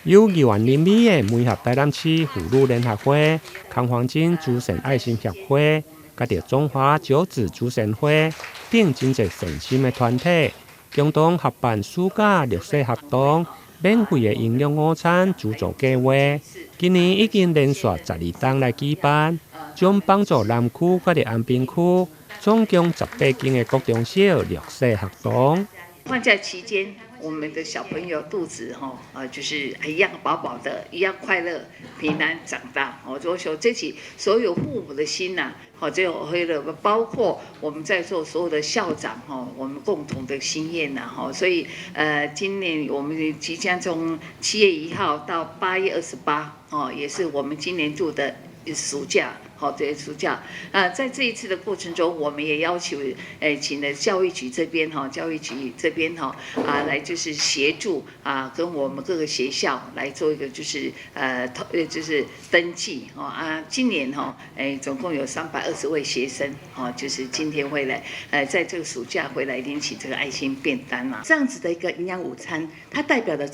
由宜灣林美的梅合台南市婦女聯合會、康黃金諸神愛心協會、甲着中華九子諸神會等真濟善心的團體，共同合辦暑假綠色活動，免費的營養午餐資助計劃。今年已經連續12檔來舉辦，將幫助南區甲着安平區總共18間的國中小綠色活動。放假期間，我們的小朋友肚子就是一樣飽飽的，一樣快樂平安長大。我說這起所有父母的心吶，這有會了，包括我們在座所有的校長我們共同的心願吶所以今年我們即將從7月1號到8月28也是我們今年度的暑假。這暑假在這一次的過程中，我們也要求請了教育局這邊來就是協助跟我們各個學校來做一個就是登記今年總共有320位學生就是今天會來在這個暑假回來領取這個愛心便當這樣子的一個營養午餐，它代表的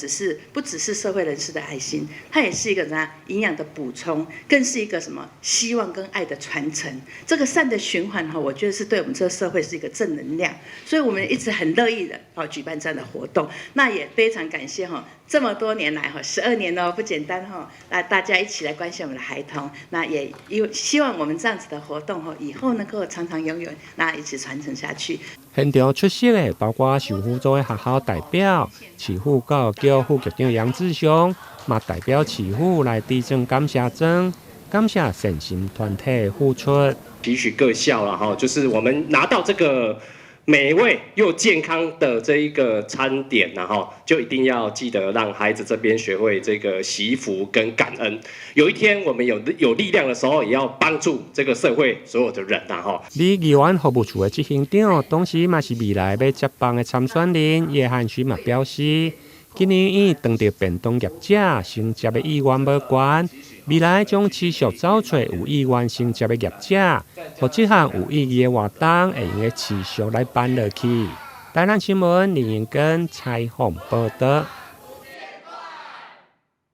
不只是社會人士的愛心，它也是一個營養的補充，更是一個什麼希望跟愛的傳承，這個善的循環我覺得是對我們這個社會是一個正能量，所以我們一直很樂意的舉辦這樣的活動。那也非常感謝這麼多年來12年不簡單那大家一起來關心我們的孩童，那也希望我們這樣子的活動以後能夠長長永遠，那一直傳承下去。現場出席的包括受輔助的學校代表、市府教育局副局長楊志雄，嘛代表市府來遞贈感謝狀。感謝善心團體的付出，期許各校啦就是我們拿到這個美味又健康的這一個餐點就一定要記得讓孩子這邊學會這個惜福跟感恩。有一天我們有力量的時候，也要幫助這個社會所有的人李宜灣服務處的執行長，同時嘛是未來要接棒的參選人葉漢勳嘛表示，今年與當地便當業者承接的意願無關，未來將持續找找有意願承接的業者，和這項有意義的活動會用持續來辦落去。台南新聞林榮根採訪報道。